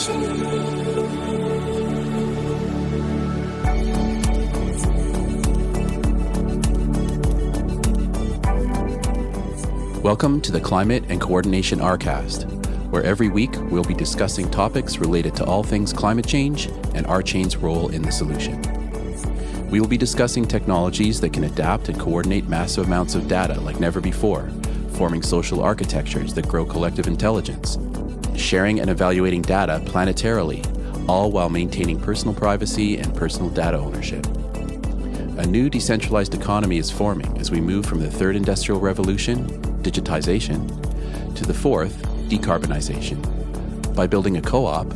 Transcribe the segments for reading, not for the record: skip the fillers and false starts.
Welcome to the Climate and Coordination RCAST, where every week we'll be discussing topics related to all things climate change and RChain's role in the solution. We will be discussing technologies that can adapt and coordinate massive amounts of data like never before, forming social architectures that grow collective intelligence, sharing and evaluating data planetarily, all while maintaining personal privacy and personal data ownership. A new decentralized economy is forming as we move from the third industrial revolution, digitization, to the fourth, decarbonization. By building a co-op,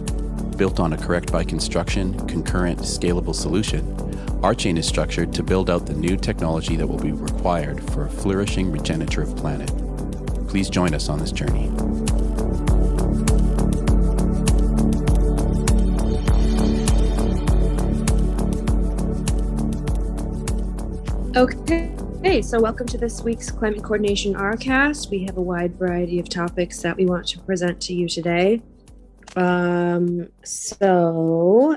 built on a correct by construction, concurrent, scalable solution, RChain is structured to build out the new technology that will be required for a flourishing regenerative planet. Please join us on this journey. Okay, so welcome to this week's Climate Coordination RCAST. We have a wide variety of topics that we want to present to you today. So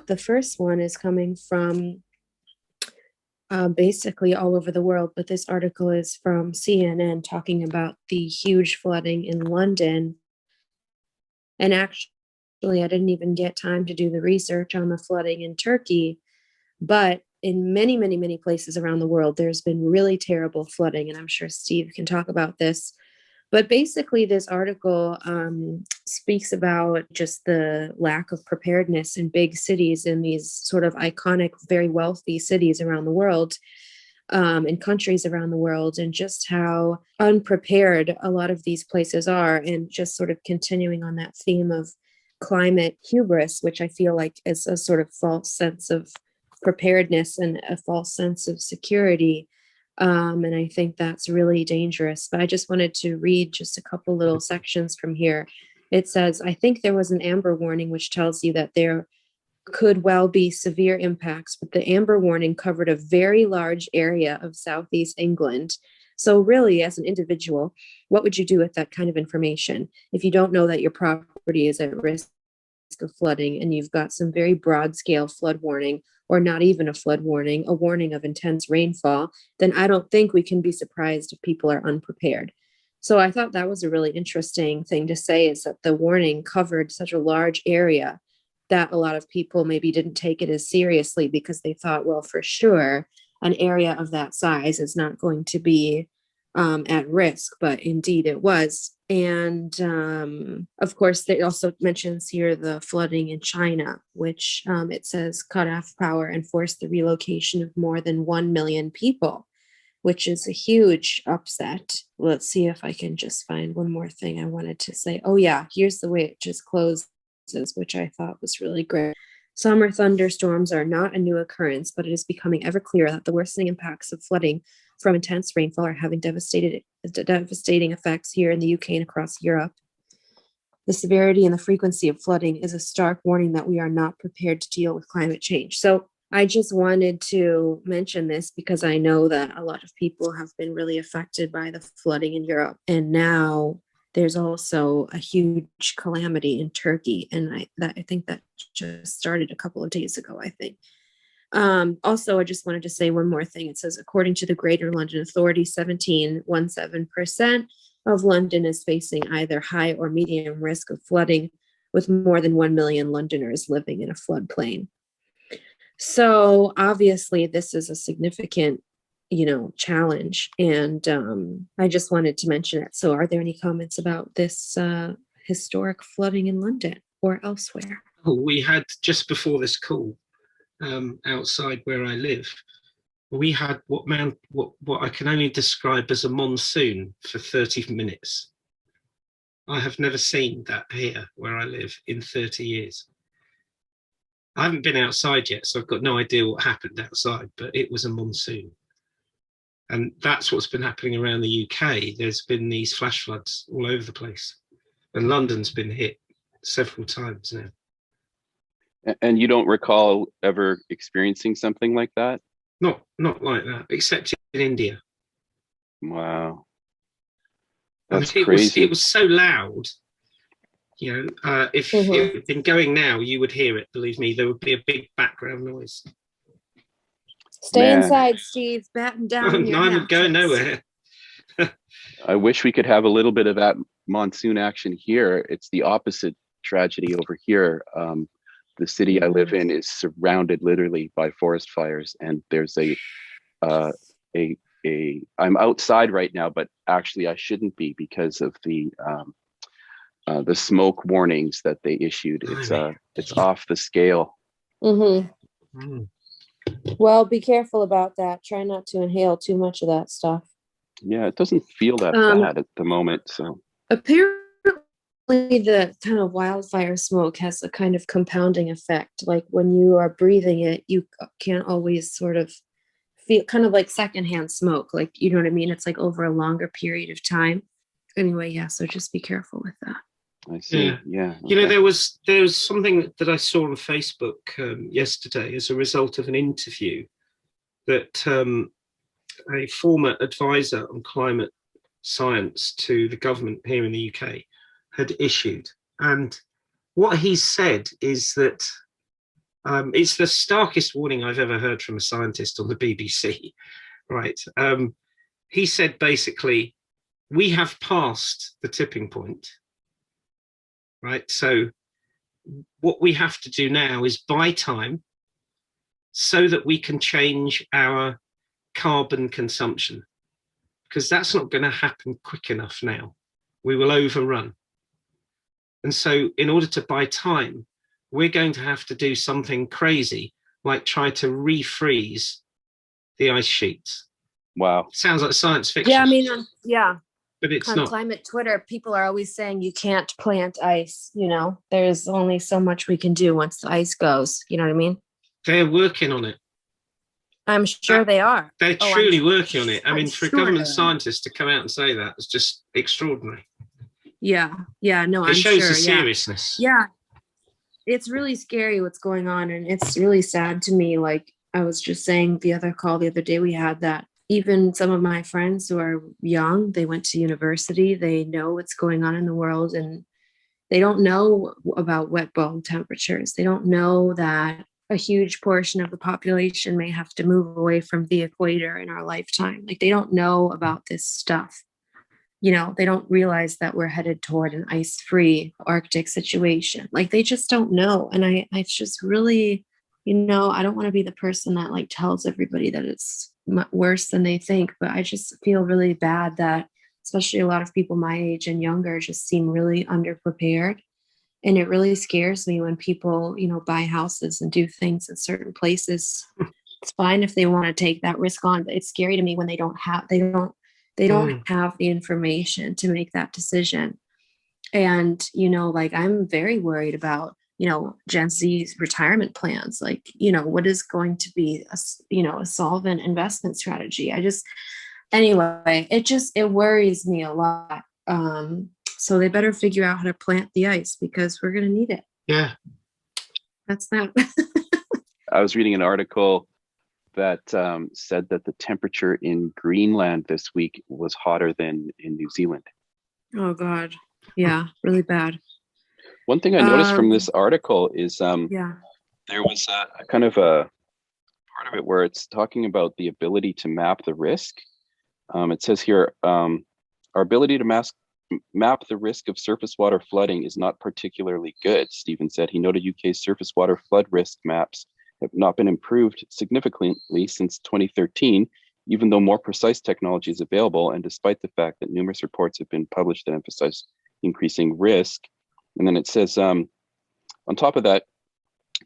the first one is coming from basically all over the world, but this article is from CNN talking about the huge flooding in London. And actually, I didn't even get time to do the research on the flooding in Turkey, but in many places around the world, there's been really terrible flooding, and I'm sure Steve can talk about this. But basically, this article speaks about just the lack of preparedness in big cities, in these sort of iconic, very wealthy cities around the world, in countries around the world, and just how unprepared a lot of these places are, and just sort of continuing on that theme of climate hubris, which I feel like is a sort of false sense of preparedness and a false sense of security. And I think that's really dangerous. But I just wanted to read just a couple little sections from here. It says, I think there was an amber warning, which tells you that there could well be severe impacts, but the amber warning covered a very large area of southeast England. So really, as an individual, what would you do with that kind of information if you don't know that your property is at risk of flooding and you've got some very broad scale flood warning, or not even a flood warning, a warning of intense rainfall? Then I don't think we can be surprised if people are unprepared. So I thought that was a really interesting thing to say, is that the warning covered such a large area that a lot of people maybe didn't take it as seriously because they thought, well, for sure, an area of that size is not going to be at risk, but indeed it was. And of course, it also mentions here the flooding in China, which it says cut off power and forced the relocation of more than 1 million people, which is a huge upset. Let's see if I can just find one more thing I wanted to say. Oh yeah, here's the way it just closes, which I thought was really great. Summer thunderstorms are not a new occurrence, but it is becoming ever clearer that the worsening impacts of flooding from intense rainfall are having devastating effects here in the UK and across Europe. The severity and the frequency of flooding is a stark warning that we are not prepared to deal with climate change. So I just wanted to mention this because I know that a lot of people have been really affected by the flooding in Europe. And now there's also a huge calamity in Turkey. And I think that just started a couple of days ago, I think. Also, I just wanted to say one more thing. It says, according to the Greater London Authority, 17% of London is facing either high or medium risk of flooding, with more than 1 million Londoners living in a floodplain. So obviously, this is a significant, challenge. And I just wanted to mention it. So are there any comments about this historic flooding in London or elsewhere? We had, just before this call, outside where I live, we had what I can only describe as a monsoon for 30 minutes. I have never seen that here where I live in 30 years. I haven't been outside yet, so I've got no idea what happened outside, but it was a monsoon. And that's what's been happening around the UK. There's been these flash floods all over the place. And London's been hit several times now. And you don't recall ever experiencing something like that? Not like that, except in India. Wow. And That's crazy. It was so loud If it had been going now, you would hear it. Believe me, there would be a big background noise. Stay inside, Steve. Batten down your I'm going nowhere. I wish we could have a little bit of that monsoon action here. It's the opposite tragedy over here. The city I live in is surrounded literally by forest fires, and there's I'm outside right now, but actually I shouldn't be because of the smoke warnings that they issued. It's off the scale. Well, be careful about that. Try not to inhale too much of that stuff. Yeah, it doesn't feel that bad at the moment. So apparently the kind of wildfire smoke has a kind of compounding effect. Like when you are breathing it, you can't always sort of feel kind of like secondhand smoke. Like, you know what I mean? It's like over a longer period of time. Anyway, yeah, so just be careful with that. I see. Yeah. Okay. There was something that I saw on Facebook yesterday as a result of an interview that a former advisor on climate science to the government here in the UK had issued. And what he said is that it's the starkest warning I've ever heard from a scientist on the BBC, right? He said, basically, we have passed the tipping point, right? So what we have to do now is buy time so that we can change our carbon consumption, because that's not going to happen quick enough now. We will overrun. And so in order to buy time, we're going to have to do something crazy, like try to refreeze the ice sheets. Wow. Sounds like science fiction. Yeah, I mean, but it's on not. Climate Twitter, people are always saying you can't plant ice. There's only so much we can do once the ice goes. You know what I mean? They're working on it. I'm sure they are. They're truly working on it. I mean, for a government scientist to come out and say that is just extraordinary. Yeah. No, it shows sure. the seriousness. Yeah. It's really scary what's going on. And it's really sad to me. Like I was just saying the other day we had, that even some of my friends who are young, they went to university, they know what's going on in the world, and they don't know about wet bulb temperatures. They don't know that a huge portion of the population may have to move away from the equator in our lifetime. Like they don't know about this stuff. They don't realize that we're headed toward an ice-free Arctic situation. Like they just don't know. And I just really, I don't want to be the person that like tells everybody that it's worse than they think, but I just feel really bad that especially a lot of people my age and younger just seem really underprepared. And it really scares me when people, buy houses and do things in certain places. It's fine if they want to take that risk on, but it's scary to me when they don't have the information to make that decision. And, like I'm very worried about, Gen Z's retirement plans. Like, what is going to be a solvent investment strategy? It worries me a lot. So they better figure out how to plant the ice because we're going to need it. Yeah. That's that. I was reading an article that said that the temperature in Greenland this week was hotter than in New Zealand. Oh God. Yeah. Really bad. One thing I noticed from this article is there was a kind of a part of it where it's talking about the ability to map the risk. It says here, our ability to map the risk of surface water flooding is not particularly good, Stephen said. He noted UK's surface water flood risk maps have not been improved significantly since 2013, even though more precise technology is available, and despite the fact that numerous reports have been published that emphasize increasing risk. And then it says, on top of that,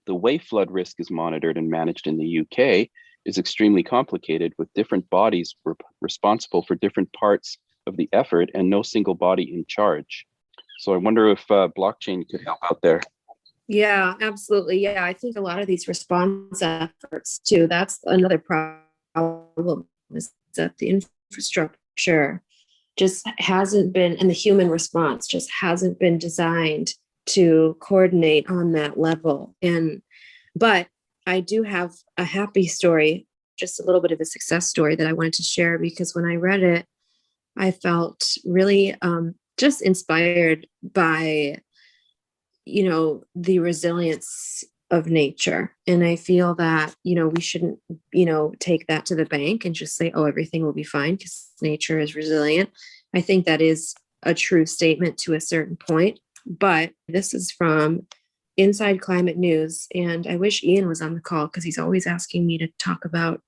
the way flood risk is monitored and managed in the UK is extremely complicated, with different bodies responsible for different parts of the effort and no single body in charge. So I wonder if blockchain could help out there. Yeah, absolutely. Yeah, I think a lot of these response efforts too, that's another problem, is that the infrastructure just hasn't been, and the human response just hasn't been designed to coordinate on that level. But I do have a happy story, just a little bit of a success story that I wanted to share, because when I read it, I felt really just inspired by the resilience of nature. And I feel that, we shouldn't, take that to the bank and just say, oh, everything will be fine because nature is resilient. I think that is a true statement to a certain point. But this is from Inside Climate News. And I wish Ian was on the call because he's always asking me to talk about,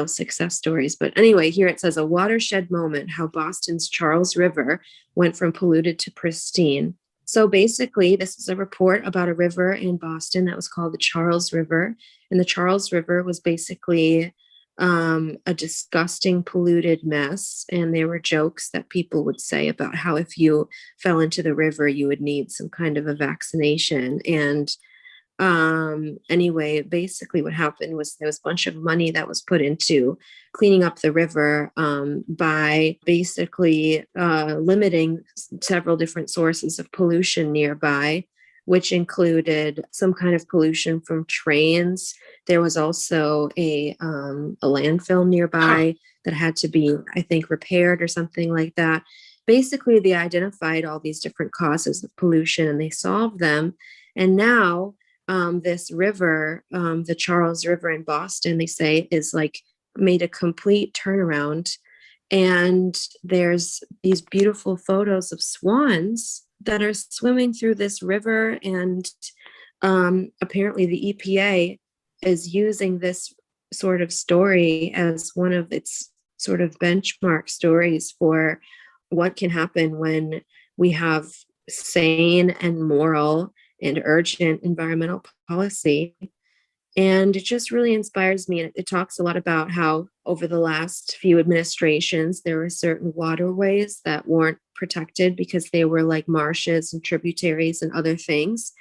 success stories. But anyway, here it says a watershed moment, how Boston's Charles River went from polluted to pristine. So basically, this is a report about a river in Boston that was called the Charles River. And the Charles River was basically a disgusting, polluted mess. And there were jokes that people would say about how if you fell into the river, you would need some kind of a vaccination. And anyway, basically what happened was there was a bunch of money that was put into cleaning up the river by basically limiting several different sources of pollution nearby, which included some kind of pollution from trains. There was also a landfill nearby that had to be, I think, repaired or something like that. Basically, they identified all these different causes of pollution and they solved them. And now this river, the Charles River in Boston, they say is like made a complete turnaround. And there's these beautiful photos of swans that are swimming through this river. And apparently the EPA is using this sort of story as one of its sort of benchmark stories for what can happen when we have sane and moral and urgent environmental policy. And it just really inspires me. And it talks a lot about how over the last few administrations, there were certain waterways that weren't protected because they were like marshes and tributaries and other things.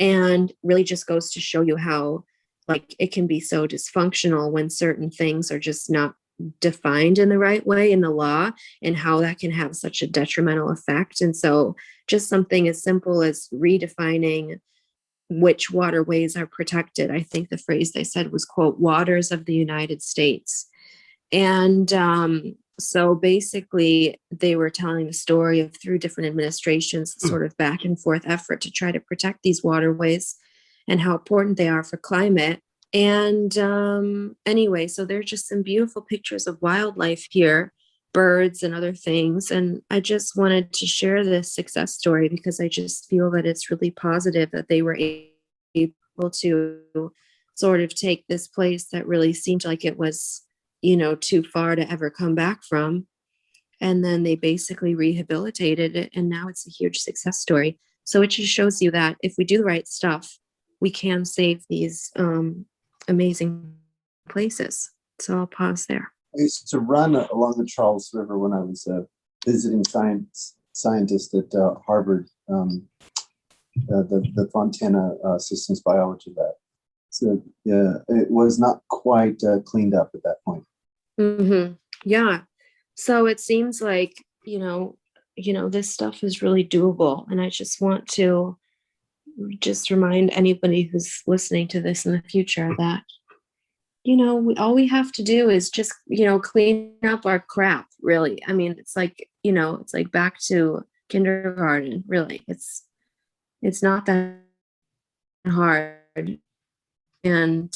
And really just goes to show you how like it can be so dysfunctional when certain things are just not defined in the right way in the law, and how that can have such a detrimental effect. And so just something as simple as redefining which waterways are protected. I think the phrase they said was, quote, waters of the United States. And so basically they were telling the story of through different administrations, sort of back and forth effort to try to protect these waterways and how important they are for climate. And anyway, so there's just some beautiful pictures of wildlife here, birds and other things. And I just wanted to share this success story because I just feel that it's really positive that they were able to sort of take this place that really seemed like it was, too far to ever come back from. And then they basically rehabilitated it. And now it's a huge success story. So it just shows you that if we do the right stuff, we can save these amazing places. So I'll pause there. I used to run along the Charles River when I was a visiting scientist at Harvard, the Fontana Systems Biology Lab. So yeah, it was not quite cleaned up at that point. Mm-hmm. Yeah. So it seems like, this stuff is really doable. And I just want to just remind anybody who's listening to this in the future that, all we have to do is just, clean up our crap, really. I mean, it's like, it's like back to kindergarten, really. It's not that hard. And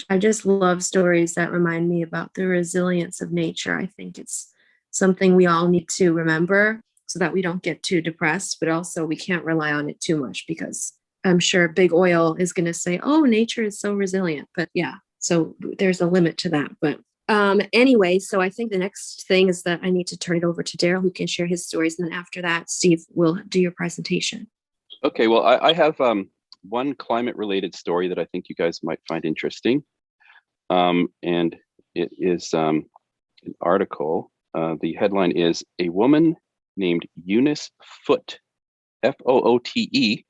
I just love stories that remind me about the resilience of nature. I think it's something we all need to remember so that we don't get too depressed, but also we can't rely on it too much because I'm sure big oil is going to say, oh, nature is so resilient. But yeah, so there's a limit to that. But anyway, so I think the next thing is that I need to turn it over to Darryl, who can share his stories. And then after that, Steve will do your presentation. Okay, well, I have one climate related story that I think you guys might find interesting. And it is an article. The headline is "A Woman Named Eunice Foote, Foote,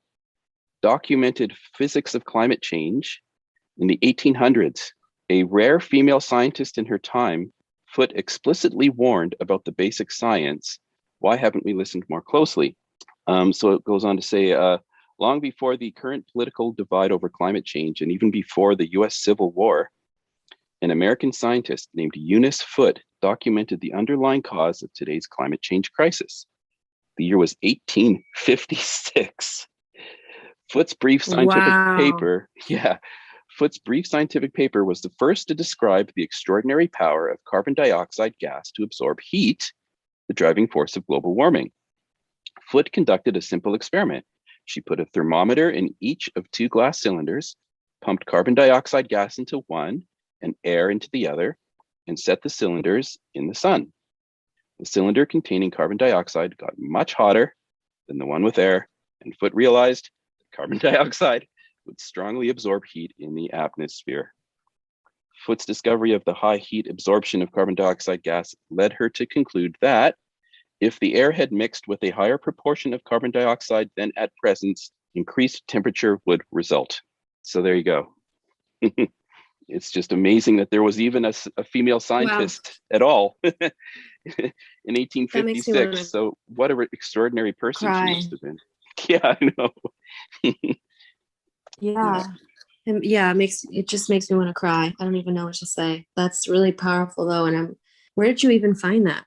documented physics of climate change in the 1800s. A rare female scientist in her time, Foote explicitly warned about the basic science. Why haven't we listened more closely?" So it goes on to say, long before the current political divide over climate change, and even before the US Civil War, an American scientist named Eunice Foote documented the underlying cause of today's climate change crisis. The year was 1856. Foote's brief scientific Wow. paper, Foote's brief scientific paper was the first to describe the extraordinary power of carbon dioxide gas to absorb heat, the driving force of global warming. Foote conducted a simple experiment. She put a thermometer in each of 2 glass cylinders, pumped carbon dioxide gas into one and air into the other, and set the cylinders in the sun. The cylinder containing carbon dioxide got much hotter than the one with air, and Foote realized that carbon dioxide would strongly absorb heat in the atmosphere. Foote's discovery of the high heat absorption of carbon dioxide gas led her to conclude that if the air had mixed with a higher proportion of carbon dioxide than at present, increased temperature would result. So there you go. It's just amazing that there was even a female scientist at all in 1856. So what an extraordinary person she must have been. Yeah, I know. Yeah, it just makes me want to cry. I don't even know what to say. That's really powerful though. And where did you even find that?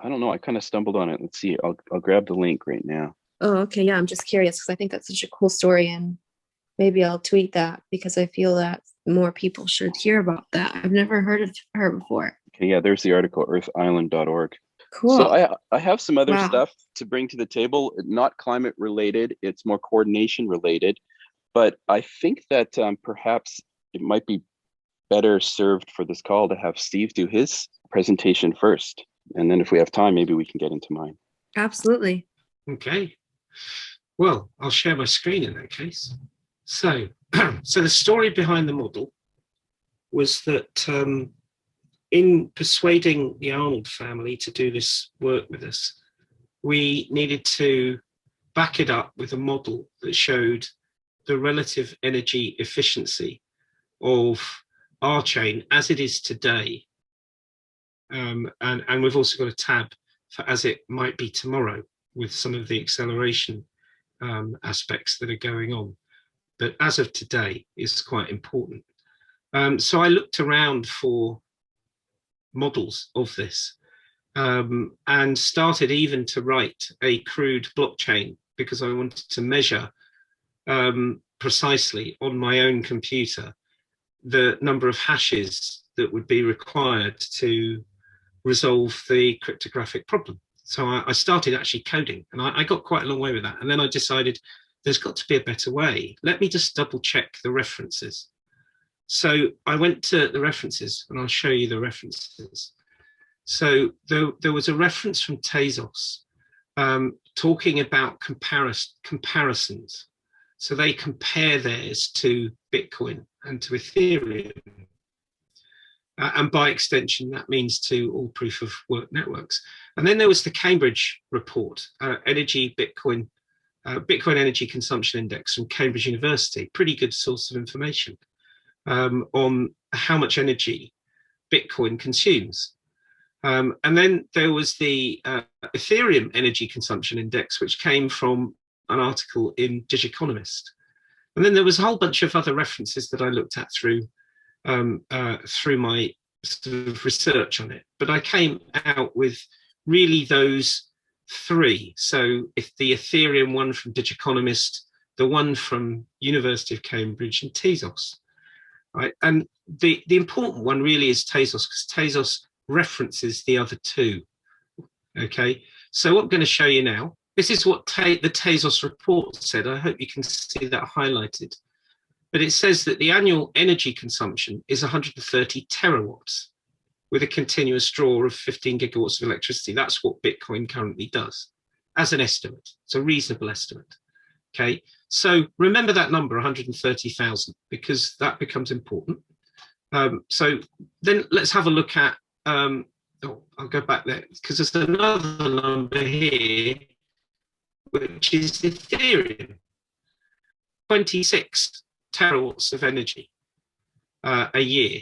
I don't know. I kind of stumbled on it. Let's see. I'll grab the link right now. Oh, okay. Yeah, I'm just curious because I think that's such a cool story, and maybe I'll tweet that because I feel that more people should hear about that. I've never heard of her before. Okay, yeah, there's the article, earthisland.org. Cool. So I have some other stuff to bring to the table, not climate related. It's more coordination related. But I think that perhaps it might be better served for this call to have Steve do his presentation first. And then if we have time, maybe we can get into mine. Absolutely. Okay. Well, I'll share my screen in that case. So, so the story behind the model was that in persuading the Arnold family to do this work with us, we needed to back it up with a model that showed the relative energy efficiency of RChain as it is today. And we've also got a tab for as it might be tomorrow with some of the acceleration aspects that are going on. But as of today is quite important. So I looked around for models of this and started even to write a crude blockchain because I wanted to measure precisely on my own computer the number of hashes that would be required to resolve the cryptographic problem. So I started actually coding, and I got quite a long way with that. And then I decided there's got to be a better way. Let me just double check the references. So I went to the references, and I'll show you the references. So there was a reference from Tezos talking about comparisons. So they compare theirs to Bitcoin and to Ethereum. And by extension, that means to all proof of work networks. And then there was the Cambridge report, Bitcoin Energy Consumption Index from Cambridge University, pretty good source of information on how much energy Bitcoin consumes. And then there was the Ethereum Energy Consumption Index, which came from an article in Digiconomist. And then there was a whole bunch of other references that I looked at through my sort of research on it. But I came out with really those three. So if the Ethereum one from Digiconomist, the one from University of Cambridge, and Tezos. Right? And the important one really is Tezos, because Tezos references the other two. Okay, so what I'm going to show you now, this is what the Tezos report said. I hope you can see that highlighted. But it says that the annual energy consumption is 130 terawatts with a continuous draw of 15 gigawatts of electricity. That's what Bitcoin currently does as an estimate. It's a reasonable estimate. Okay, so remember that number, 130,000, because that becomes important. So then let's have a look at, I'll go back there, because there's another number here, which is Ethereum, 26 terawatts of energy a year,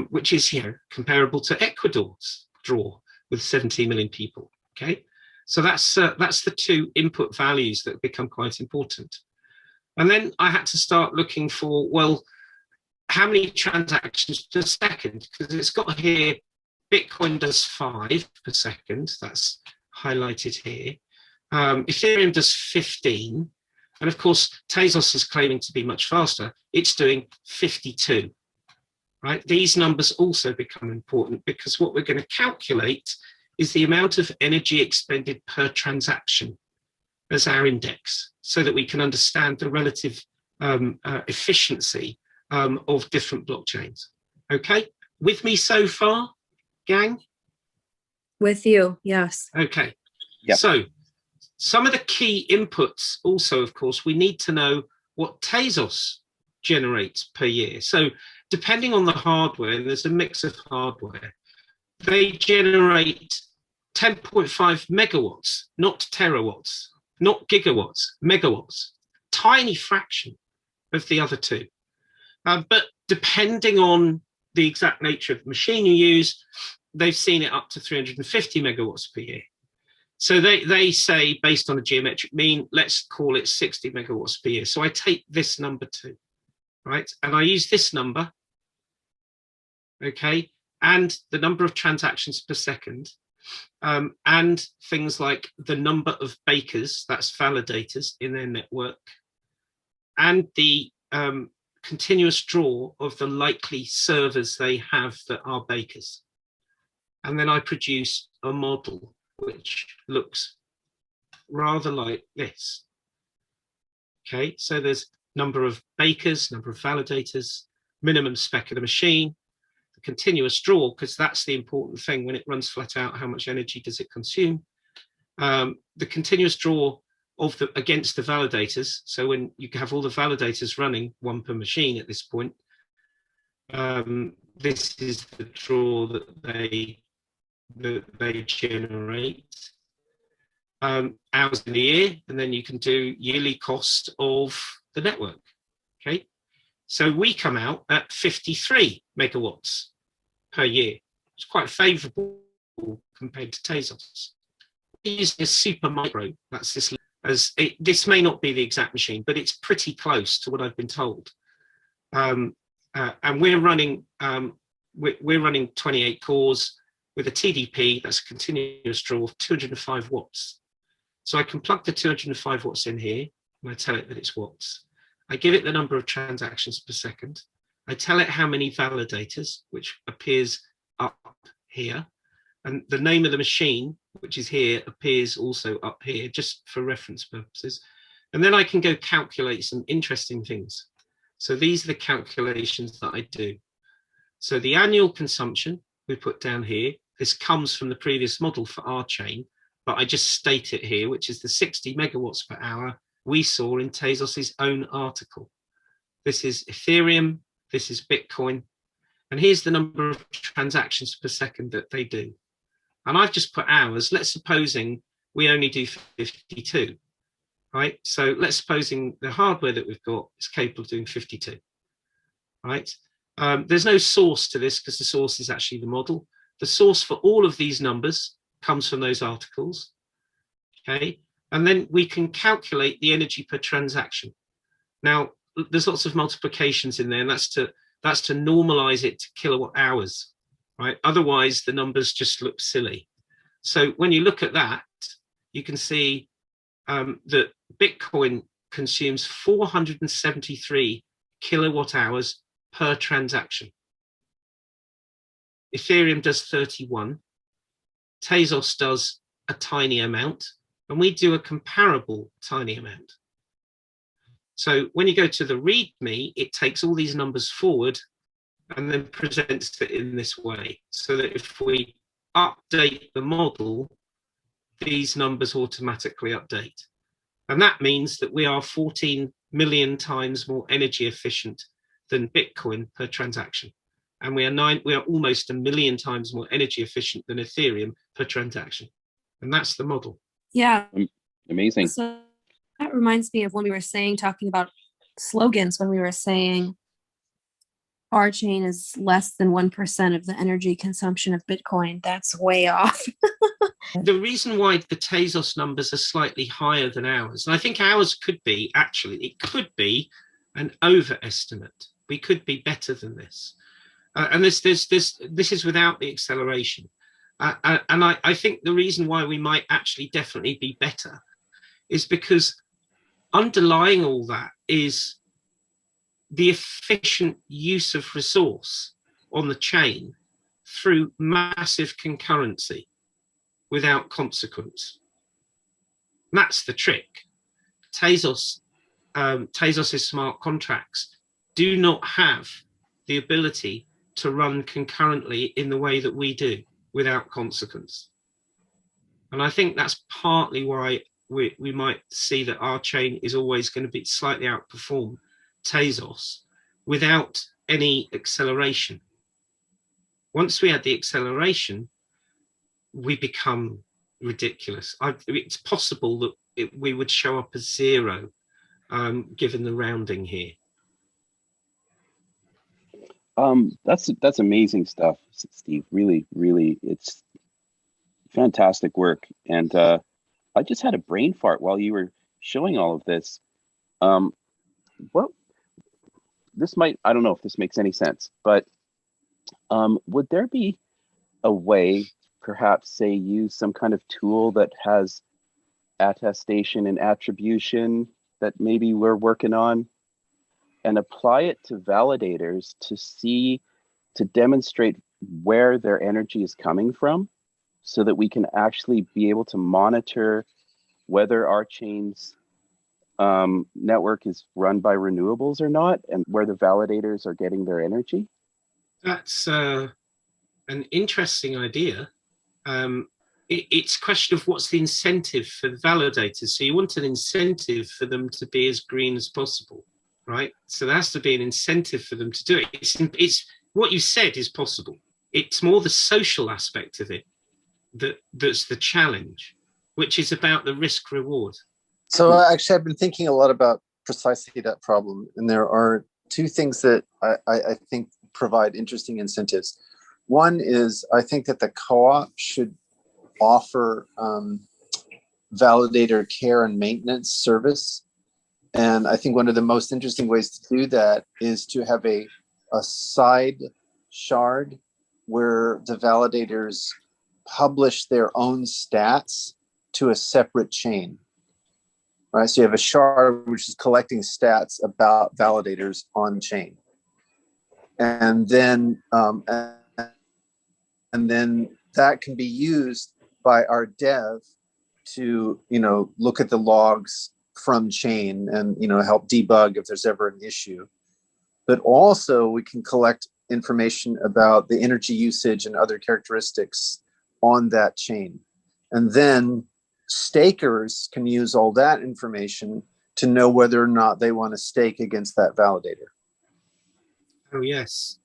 which is comparable to Ecuador's draw with 17 million people. Okay, so that's the two input values that become quite important. And then I had to start looking for, well, how many transactions per second? Because it's got here, Bitcoin does 5 per second. That's highlighted here. Ethereum does 15. And of course, Tezos is claiming to be much faster. It's doing 52, right? These numbers also become important because what we're going to calculate is the amount of energy expended per transaction as our index, so that we can understand the relative efficiency of different blockchains. Okay, with me so far, gang? With you, yes. Okay, yep. So some of the key inputs also, of course, we need to know what Tezos generates per year. So depending on the hardware, there's a mix of hardware. They generate 10.5 megawatts, not terawatts, not gigawatts, megawatts, tiny fraction of the other two. But depending on the exact nature of the machine you use, they've seen it up to 350 megawatts per year. So they say, based on a geometric mean, let's call it 60 megawatts per year. So I take this number too, right? And I use this number, okay, and the number of transactions per second, and things like the number of bakers, that's validators in their network, and the continuous draw of the likely servers they have that are bakers. And then I produce a model which looks rather like this. Okay, so there's number of bakers, number of validators, minimum spec of the machine, the continuous draw, because that's the important thing when it runs flat out, how much energy does it consume? The continuous draw of the against the validators. So when you have all the validators running, one per machine at this point, this is the draw that they generate, hours in the year, and then you can do yearly cost of the network. Okay, so we come out at 53 megawatts per year. It's quite favorable compared to Tezos. Using a super micro, that's this, this may not be the exact machine, but it's pretty close to what I've been told. And we're running 28 cores with a TDP, that's a continuous draw of 205 watts. So I can plug the 205 watts in here, and I tell it that it's watts. I give it the number of transactions per second. I tell it how many validators, which appears up here. And the name of the machine, which is here, appears also up here, just for reference purposes. And then I can go calculate some interesting things. So these are the calculations that I do. So the annual consumption we put down here, this comes from the previous model for RChain, but I just state it here, which is the 60 megawatts per hour we saw in Tezos's own article. This is Ethereum, this is Bitcoin, and here's the number of transactions per second that they do. And I've just put hours. Let's supposing we only do 52, right? So let's supposing the hardware that we've got is capable of doing 52, right? There's no source to this because the source is actually the model. The source for all of these numbers comes from those articles, okay? And then we can calculate the energy per transaction. Now, there's lots of multiplications in there, and that's to normalize it to kilowatt hours, right? Otherwise, the numbers just look silly. So when you look at that, you can see that Bitcoin consumes 473 kilowatt hours per transaction. Ethereum does 31. Tezos does a tiny amount, and we do a comparable tiny amount. So when you go to the README, it takes all these numbers forward and then presents it in this way, so that if we update the model, these numbers automatically update. And that means that we are 14 million times more energy efficient than Bitcoin per transaction. And we are almost 1 million times more energy efficient than Ethereum per transaction. And that's the model. Yeah. Amazing. So that reminds me of when we were saying, talking about slogans, when we were saying RChain is less than 1% of the energy consumption of Bitcoin. That's way off. The reason why the Tezos numbers are slightly higher than ours, and I think ours could be, actually, it could be an overestimate. We could be better than this. And this is without the acceleration. And I think the reason why we might actually definitely be better is because underlying all that is the efficient use of resource on the chain through massive concurrency without consequence. And that's the trick. Tezos's smart contracts do not have the ability to run concurrently in the way that we do without consequence. And I think that's partly why we might see that RChain is always going to be slightly outperform Tezos without any acceleration. Once we add the acceleration, we become ridiculous. It's possible that we would show up as zero, given the rounding here. That's amazing stuff, Steve. Really, really, it's fantastic work. And I just had a brain fart while you were showing all of this. What this might, I don't know if this makes any sense, but would there be a way, perhaps, say, use some kind of tool that has attestation and attribution that maybe we're working on, and apply it to validators to demonstrate where their energy is coming from, so that we can actually be able to monitor whether RChain's network is run by renewables or not, and where the validators are getting their energy? That's an interesting idea. It's a question of what's the incentive for the validators. So you want an incentive for them to be as green as possible, right? So there has to be an incentive for them to do it. It's what you said is possible. It's more the social aspect of it that's the challenge, which is about the risk reward. So actually, I've been thinking a lot about precisely that problem, and there are two things that I think provide interesting incentives. One is, I think that the co-op should offer validator care and maintenance service. And I think one of the most interesting ways to do that is to have a side shard where the validators publish their own stats to a separate chain. Right? So you have a shard which is collecting stats about validators on chain. And then that can be used by our dev to, look at the logs from chain and, help debug if there's ever an issue. But also we can collect information about the energy usage and other characteristics on that chain. And then stakers can use all that information to know whether or not they want to stake against that validator. Oh, yes.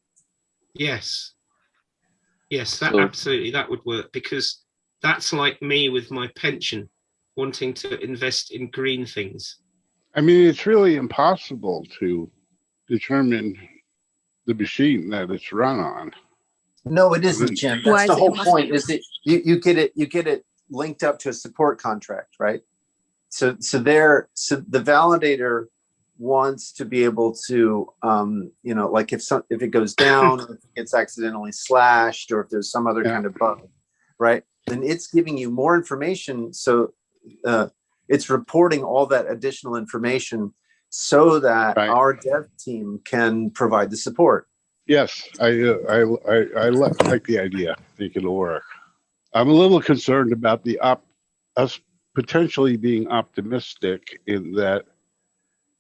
Absolutely, that would work, because that's like me with my pension, wanting to invest in green things. I mean, it's really impossible to determine the machine that it's run on. No, it isn't, Jim. That's the whole point, is that you get it linked up to a support contract, right? So the validator wants to be able to, like if it goes down, if it gets accidentally slashed, or if there's some other kind of bug, right? Then it's giving you more information. So it's reporting all that additional information so that our dev team can provide the support. Yes, I like the idea. I think it'll work. I'm a little concerned about us potentially being optimistic in that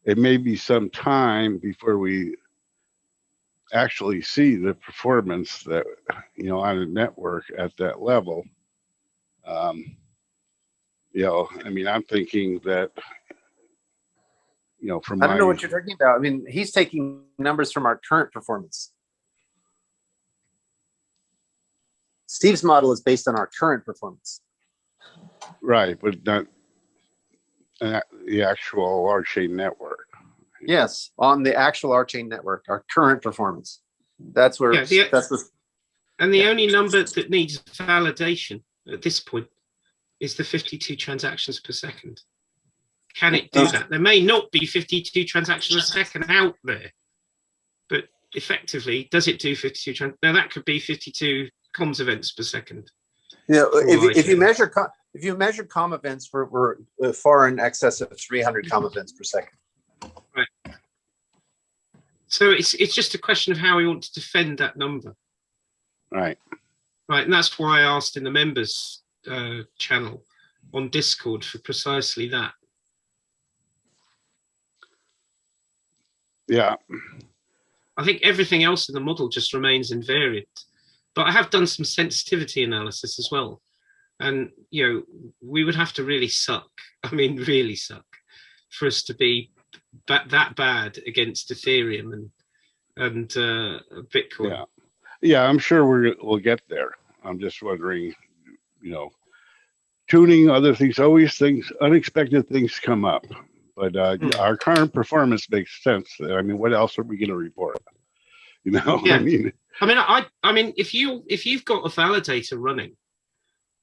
it may be some time before we actually see the performance that, on a network at that level. I mean, I'm thinking that, from I don't know what you're talking about. I mean, he's taking numbers from our current performance. Steve's model is based on our current performance. Right, but not the actual RChain network. Yes, on the actual RChain network, our current performance. That's where the only number that needs validation at this point is the 52 transactions per second. Can it do that? There may not be 52 transactions a second out there, but effectively, does it do 52? Now that could be 52 comms events per second. If you measure if you measure COM events, we're far in excess of 300 COM events per second. Right. So it's just a question of how we want to defend that number. Right. Right, and that's why I asked in the members channel on Discord for precisely that. Yeah. I think everything else in the model just remains invariant. But I have done some sensitivity analysis as well. And, you know, we would have to really suck, I mean, really suck, for us to be that bad against Ethereum and Bitcoin. Yeah. Yeah, I'm sure we'll get there. I'm just wondering, you know, tuning, other things, always things, unexpected things come up. But our current performance makes sense. I mean, what else are we going to report? You know, yeah. I mean, if you've got a validator running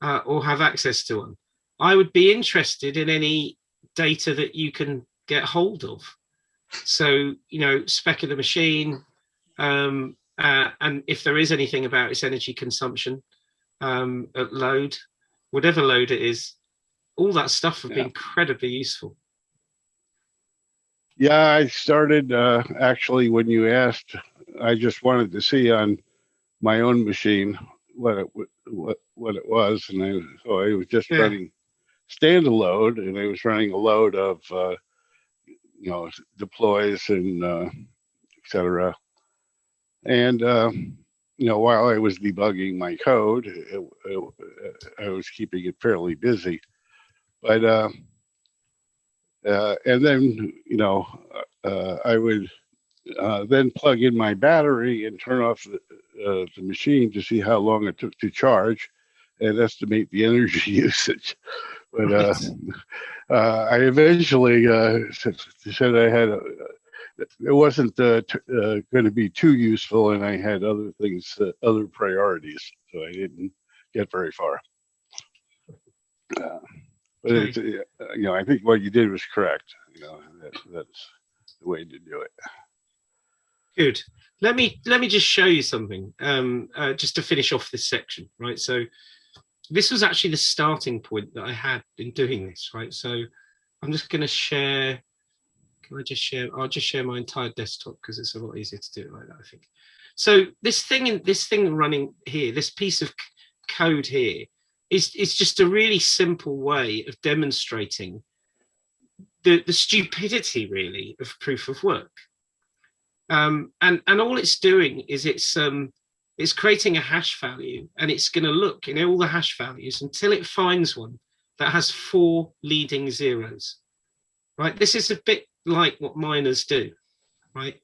or have access to one, I would be interested in any data that you can get hold of. So, you know, spec of the machine, and if there is anything about its energy consumption at load, whatever load it is, all that stuff would be incredibly useful. Yeah, I started actually when you asked, I just wanted to see on my own machine what it was, and so I was just running standalone, and I was running a load of you know, deploys and etc. And you know, while I was debugging my code, I was keeping it fairly busy, but and then, you know, I would then plug in my battery and turn off the machine to see how long it took to charge and estimate the energy usage. But I eventually said I had it wasn't going to be too useful, and I had other things, other priorities, so I didn't get very far. But it's, you know, I think what you did was correct. You know, that's the way to do it. Good. Let me just show you something, just to finish off this section, right? So this was actually the starting point that I had in doing this, right? So I'm just going to share. Can I just share? I'll just share my entire desktop because it's a lot easier to do it like that, I think. So this thing running here, this piece of code here, is just a really simple way of demonstrating the stupidity, really, of proof of work. And all it's doing is it's creating a hash value, and it's going to look in all the hash values until it finds one that has 4 leading zeros. Right? This is a bit like what miners do, right?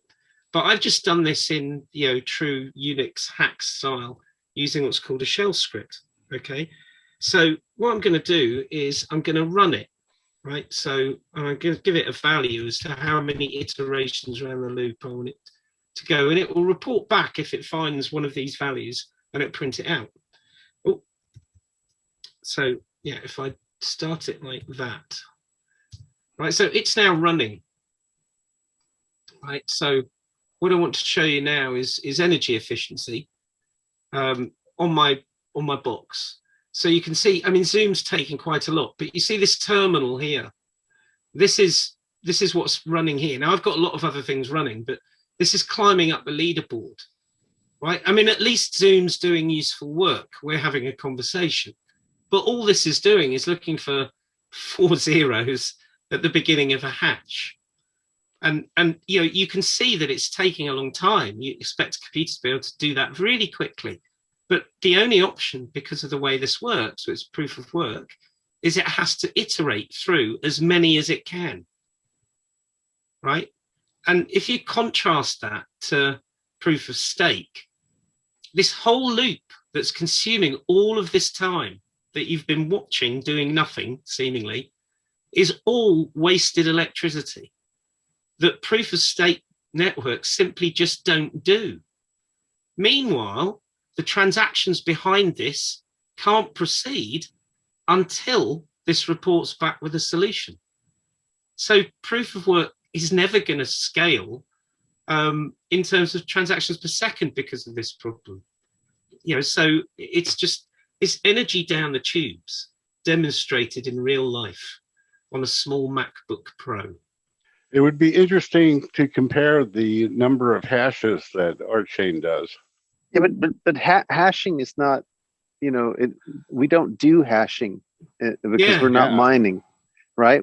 But I've just done this in, you know, true Unix hack style using what's called a shell script. Okay, so what I'm going to do is I'm going to run it, right? So I'm going to give it a value as to how many iterations around the loop I want it to go, and it will report back if it finds one of these values and it'll print it out. Oh, so yeah, if I start it like that, right? So it's now running, right? So what I want to show you now is energy efficiency on my box. So you can see, I mean, Zoom's taking quite a lot, but you see this terminal here. This is what's running here. Now I've got a lot of other things running, but this is climbing up the leaderboard, right? I mean, at least Zoom's doing useful work. We're having a conversation, but all this is doing is looking for 4 zeros at the beginning of a hatch. And you know, you can see that it's taking a long time. You expect a computer to be able to do that really quickly. But the only option, because of the way this works, so it's proof of work, is it has to iterate through as many as it can, right? And if you contrast that to proof of stake, this whole loop that's consuming all of this time that you've been watching doing nothing, seemingly, is all wasted electricity that proof of stake networks simply just don't do. Meanwhile, the transactions behind this can't proceed until this reports back with a solution. So proof of work is never going to scale in terms of transactions per second because of this problem. You know, so it's energy down the tubes. demonstrated in real life on a small MacBook Pro. It would be interesting to compare the number of hashes that RChain does. Yeah, but hashing is not, we don't do hashing because we're not mining, right?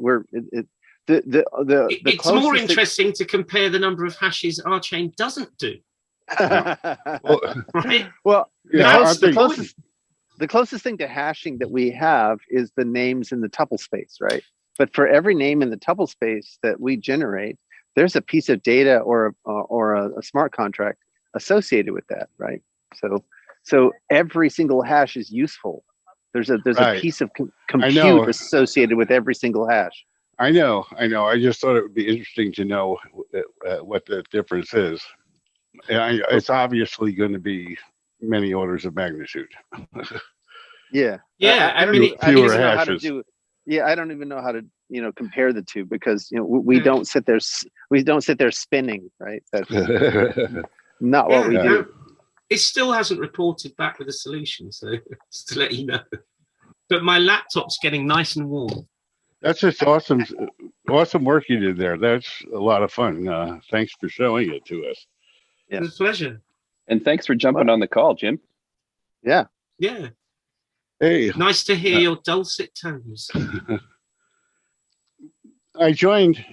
It's more interesting to compare the number of hashes RChain doesn't do. Right? Well, yeah, the closest thing to hashing that we have is the names in the tuple space, right? But for every name in the tuple space that we generate, there's a piece of data or a smart contract associated with that, right? So every single hash is useful. There's a piece of compute associated with every single hash. I know. I just thought it would be interesting to know what the difference is. It's obviously going to be many orders of magnitude. Yeah. I don't even know how to do. Yeah, I don't even know how to compare the two because we don't sit there spinning, right? That's not what we do. It still hasn't reported back with a solution, so just to let you know. But my laptop's getting nice and warm. That's just awesome work you did there. That's a lot of fun. Thanks for showing it to us. Yeah. It was a pleasure. And thanks for jumping on the call, Jim. Yeah. Yeah. Hey. Nice to hear your dulcet tones. I joined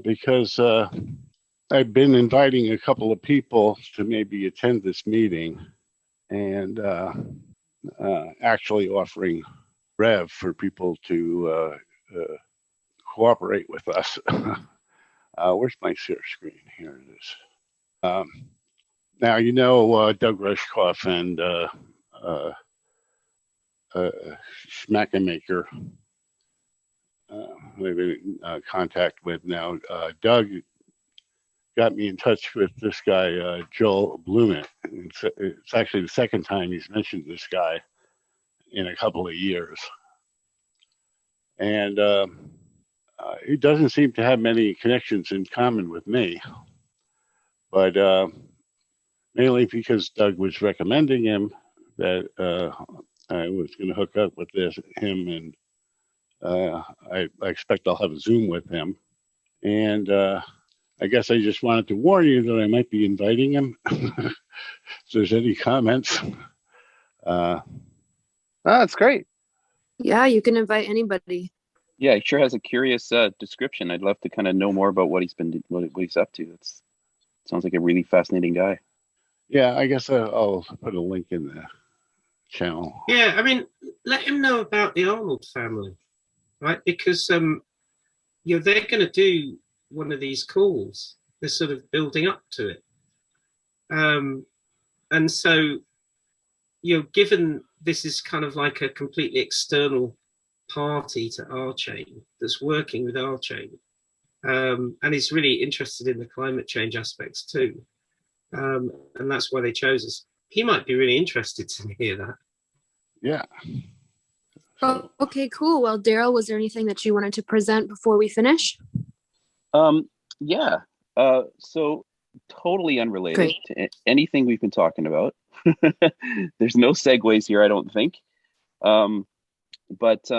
because I've been inviting a couple of people to maybe attend this meeting and actually offering Rev for people to cooperate with us. Where's my share screen? Here it is. Now, Doug Rushkoff and Schmackemaker we've been in contact with now. Doug got me in touch with this guy, Joel Blumett. It's actually the second time he's mentioned this guy in a couple of years. And he doesn't seem to have many connections in common with me, but mainly because Doug was recommending him that I was going to hook up with him, and I expect I'll have a Zoom with him. And I guess I just wanted to warn you that I might be inviting him. If there's any comments. That's great. Yeah, you can invite anybody. Yeah, he sure has a curious description. I'd love to kind of know more about what he's up to. Sounds like a really fascinating guy. Yeah, I guess I'll put a link in the channel. Yeah, I mean, let him know about the Arnold family, right? Because they're going to do one of these calls. They're sort of building up to it, and so given this is kind of like a completely external party to RChain that's working with RChain, and is really interested in the climate change aspects too, and that's why they chose us. He might be really interested to hear that. Yeah. Oh, okay, cool. Well, Darryl, was there anything that you wanted to present before we finish? Yeah. So totally unrelated to anything we've been talking about. There's no segues here, I don't think. But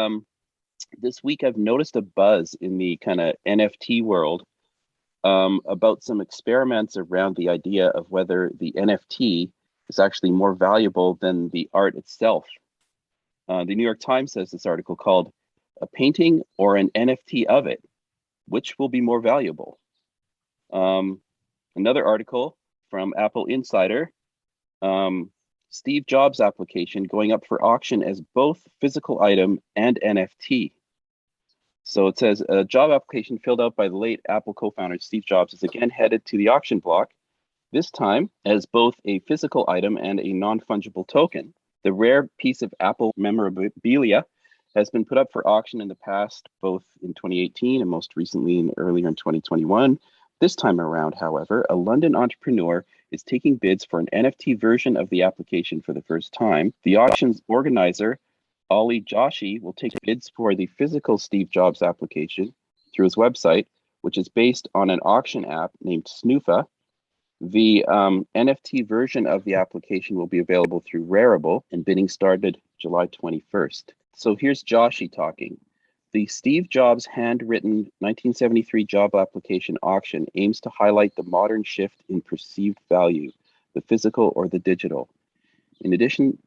this week I've noticed a buzz in the kind of NFT world about some experiments around the idea of whether the NFT is actually more valuable than the art itself. The New York Times has this article called "A Painting or an NFT of It, Which Will Be More Valuable?" Another article from Apple Insider, Steve Jobs' application going up for auction as both physical item and NFT. So it says a job application filled out by the late Apple co-founder Steve Jobs is again headed to the auction block, this time as both a physical item and a non-fungible token. The rare piece of Apple memorabilia has been put up for auction in the past, both in 2018 and most recently earlier in 2021. This time around, however, a London entrepreneur is taking bids for an NFT version of the application for the first time. The auction's organizer, Ali Joshi, will take bids for the physical Steve Jobs application through his website, which is based on an auction app named Snoofa. The NFT version of the application will be available through Rarible, and bidding started July 21st. So here's Joshi talking. The Steve Jobs handwritten 1973 job application auction aims to highlight the modern shift in perceived value, the physical or the digital. In addition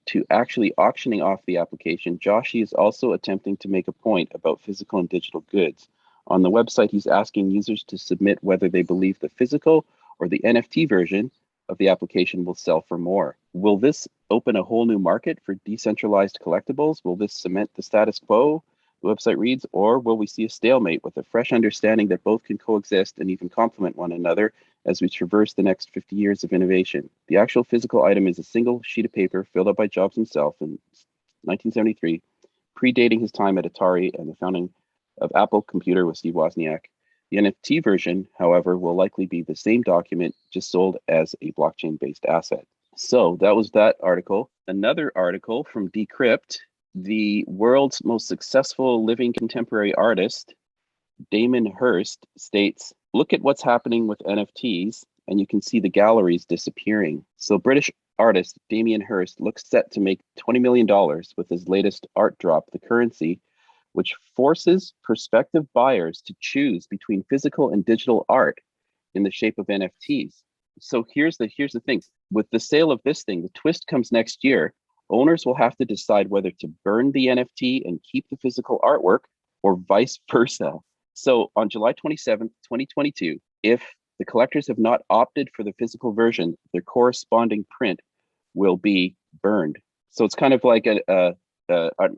to actually auctioning off the application, Joshi is also attempting to make a point about physical and digital goods. On the website, he's asking users to submit whether they believe the physical or the NFT version of the application will sell for more. Will this open a whole new market for decentralized collectibles? Will this cement the status quo, the website reads, or will we see a stalemate with a fresh understanding that both can coexist and even complement one another as we traverse the next 50 years of innovation? The actual physical item is a single sheet of paper filled out by Jobs himself in 1973, predating his time at Atari and the founding of Apple Computer with Steve Wozniak. The NFT version, however, will likely be the same document, just sold as a blockchain-based asset. So that was that article. Another article from Decrypt, the world's most successful living contemporary artist, Damon Hirst, states, look at what's happening with NFTs, and you can see the galleries disappearing. So British artist Damien Hirst looks set to make $20 million with his latest art drop, The Currency, which forces prospective buyers to choose between physical and digital art in the shape of NFTs. So here's the thing. With the sale of this thing, the twist comes next year. Owners will have to decide whether to burn the NFT and keep the physical artwork or vice versa. So on July 27th, 2022, if the collectors have not opted for the physical version, their corresponding print will be burned. So it's kind of like an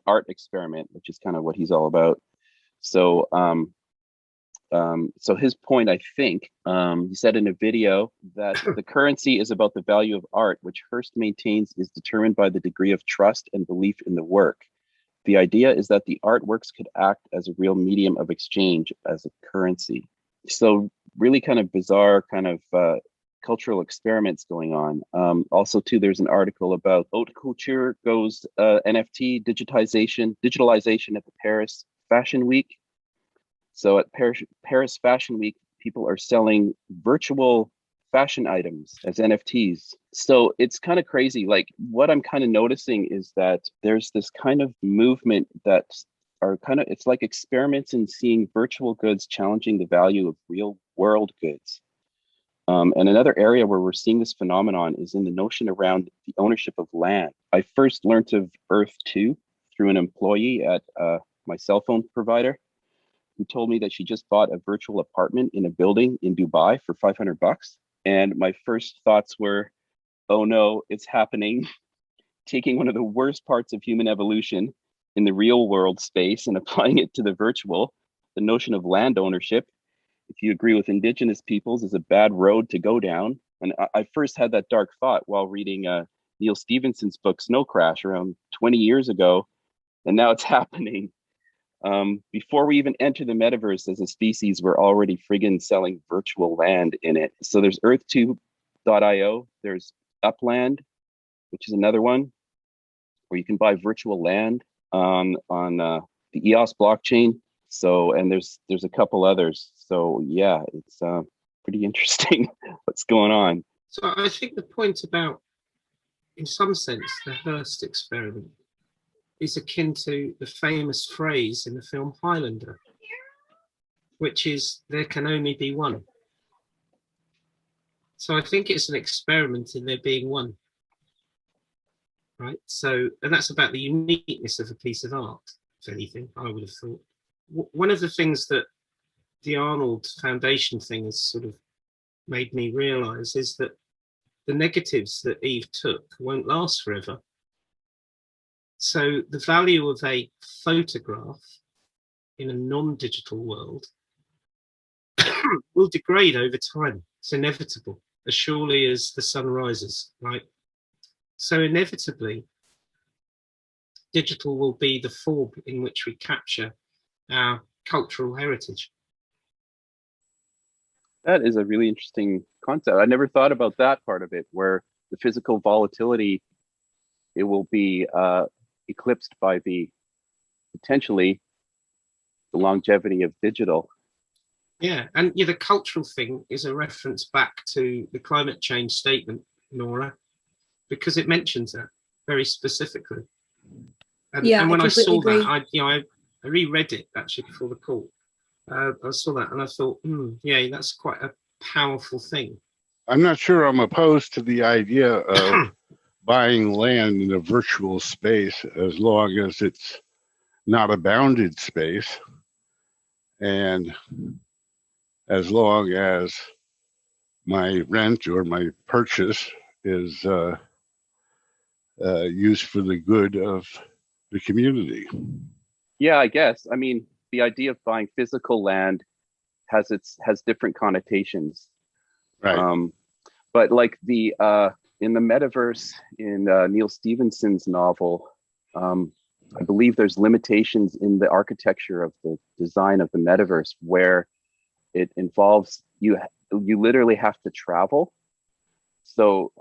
art experiment, which is kind of what he's all about. So so his point, I think, he said in a video that the currency is about the value of art, which Hirst maintains is determined by the degree of trust and belief in the work. The idea is that the artworks could act as a real medium of exchange as a currency. So really kind of bizarre kind of cultural experiments going on. Also, too, there's an article about haute couture goes NFT digitalization at the Paris Fashion Week. So at Paris Fashion Week, people are selling virtual fashion items as NFTs. So it's kind of crazy. Like what I'm kind of noticing is that there's this kind of movement that are kind of, it's like experiments in seeing virtual goods challenging the value of real world goods. And another area where we're seeing this phenomenon is in the notion around the ownership of land. I first learned of Earth 2 through an employee at my cell phone provider, who told me that she just bought a virtual apartment in a building in Dubai for $500. And my first thoughts were, oh no, it's happening. Taking one of the worst parts of human evolution in the real world space and applying it to the virtual. The notion of land ownership, if you agree with indigenous peoples, is a bad road to go down. And I first had that dark thought while reading Neil Stephenson's book, Snow Crash, around 20 years ago. And now it's happening. Before we even enter the metaverse as a species, we're already friggin' selling virtual land in it. So there's earth2.io, there's Upland, which is another one where you can buy virtual land on the EOS blockchain. So, and there's a couple others. So yeah, it's pretty interesting what's going on. So I think the point about, in some sense, the Hearst experiment is akin to the famous phrase in the film Highlander, which is, there can only be one. So I think it's an experiment in there being one, right? So, and that's about the uniqueness of a piece of art, if anything, I would have thought. One of the things that the Arnold Foundation thing has sort of made me realize is that the negatives that Eve took won't last forever. So the value of a photograph in a non-digital world will degrade over time. It's inevitable, as surely as the sun rises, right? So inevitably, digital will be the form in which we capture our cultural heritage. That is a really interesting concept. I never thought about that part of it, where the physical volatility, it will be eclipsed by the potentially the longevity of digital. Yeah, and the cultural thing is a reference back to the climate change statement, Nora, because it mentions that very specifically. And when I saw agree. that, I reread it actually before the call. I saw that and I thought, yeah, that's quite a powerful thing. I'm not sure I'm opposed to the idea of buying land in a virtual space as long as it's not a bounded space, and as long as my rent or my purchase is used for the good of the community. Yeah, I guess. I mean, the idea of buying physical land has different connotations. Right. But like in the metaverse in Neil Stephenson's novel, I believe there's limitations in the architecture of the design of the metaverse where it involves you literally have to travel. So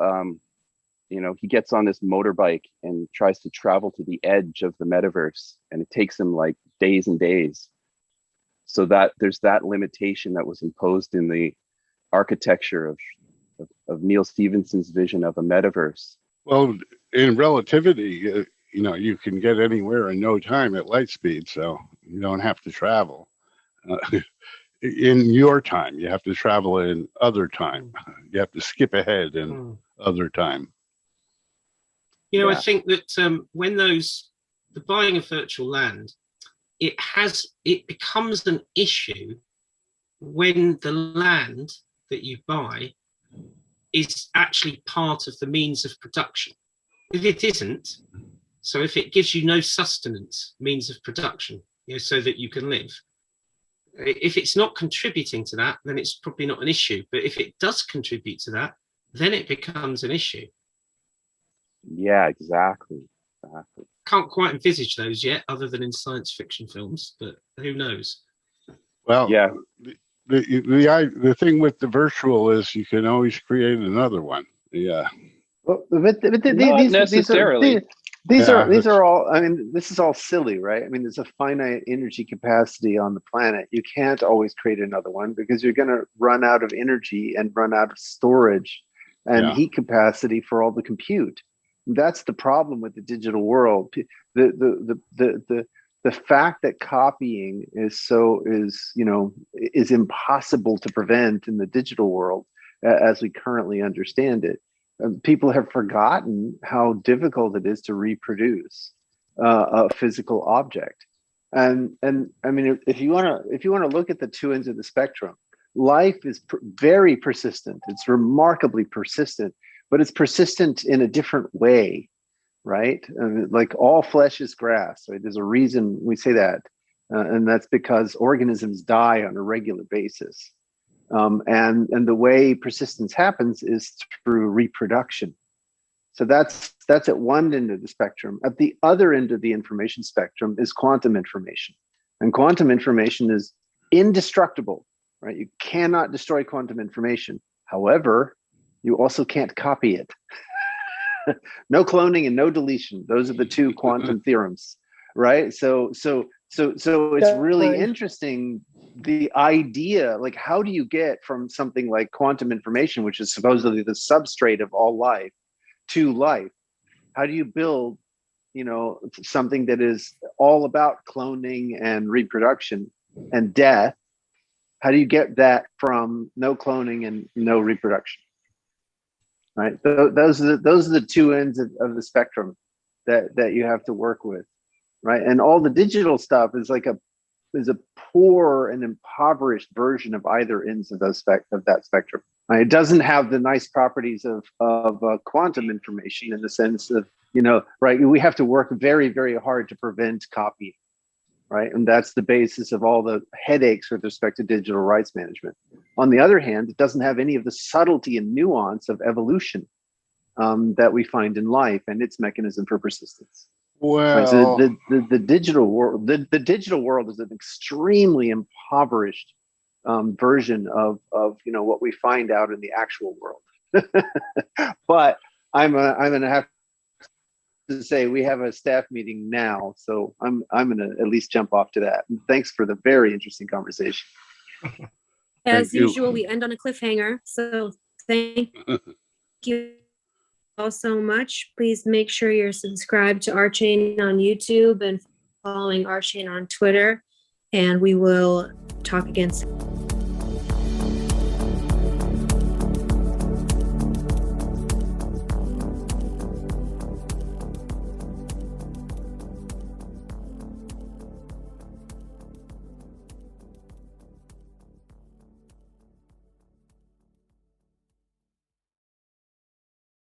he gets on this motorbike and tries to travel to the edge of the metaverse, and it takes him like days and days. So that there's that limitation that was imposed in the architecture of Neil Stephenson's vision of a metaverse. Well, in relativity, you can get anywhere in no time at light speed, so you don't have to travel. In your time, you have to travel in other time. You have to skip ahead in other time. I think that when the buying of virtual land, it becomes an issue when the land that you buy is actually part of the means of production. If it isn't, so if it gives you no sustenance means of production, so that you can live, if it's not contributing to that, then it's probably not an issue. But if it does contribute to that, then it becomes an issue. Yeah, exactly. Can't quite envisage those yet, other than in science fiction films, but who knows? Well, yeah. The thing with the virtual is you can always create another one. Yeah. Well, Not necessarily. These are all, I mean, this is all silly, right? I mean, there's a finite energy capacity on the planet. You can't always create another one because you're going to run out of energy and run out of storage and heat capacity for all the compute. That's the problem with the digital world. The fact that copying is impossible to prevent in the digital world as we currently understand it. People have forgotten how difficult it is to reproduce a physical object. And I mean, if you want to look at the two ends of the spectrum, life is very persistent. It's remarkably persistent, but it's persistent in a different way, right? Like all flesh is grass, right? There's a reason we say that. And that's because organisms die on a regular basis. And the way persistence happens is through reproduction. So that's at one end of the spectrum. At the other end of the information spectrum is quantum information. And quantum information is indestructible, right? You cannot destroy quantum information. However, you also can't copy it. No cloning and no deletion. Those are the two quantum theorems, right? So it's really interesting, the idea, like how do you get from something like quantum information, which is supposedly the substrate of all life, to life? How do you build, something that is all about cloning and reproduction and death? How do you get that from no cloning and no reproduction? Right. Those are the two ends of the spectrum that you have to work with, right? And all the digital stuff is like a poor and impoverished version of either ends of that spectrum. Right? It doesn't have the nice properties of quantum information in the sense of, right? We have to work very, very hard to prevent copying, right? And that's the basis of all the headaches with respect to digital rights management. On the other hand, it doesn't have any of the subtlety and nuance of evolution that we find in life and its mechanism for persistence. Well, right? So the digital world, the digital world is an extremely impoverished version of what we find out in the actual world. But I'm gonna have to say we have a staff meeting now, so I'm gonna at least jump off to that. And thanks for the very interesting conversation. As usual, we end on a cliffhanger. So thank you all so much. Please make sure you're subscribed to RChain on YouTube and following RChain on Twitter. And we will talk again soon.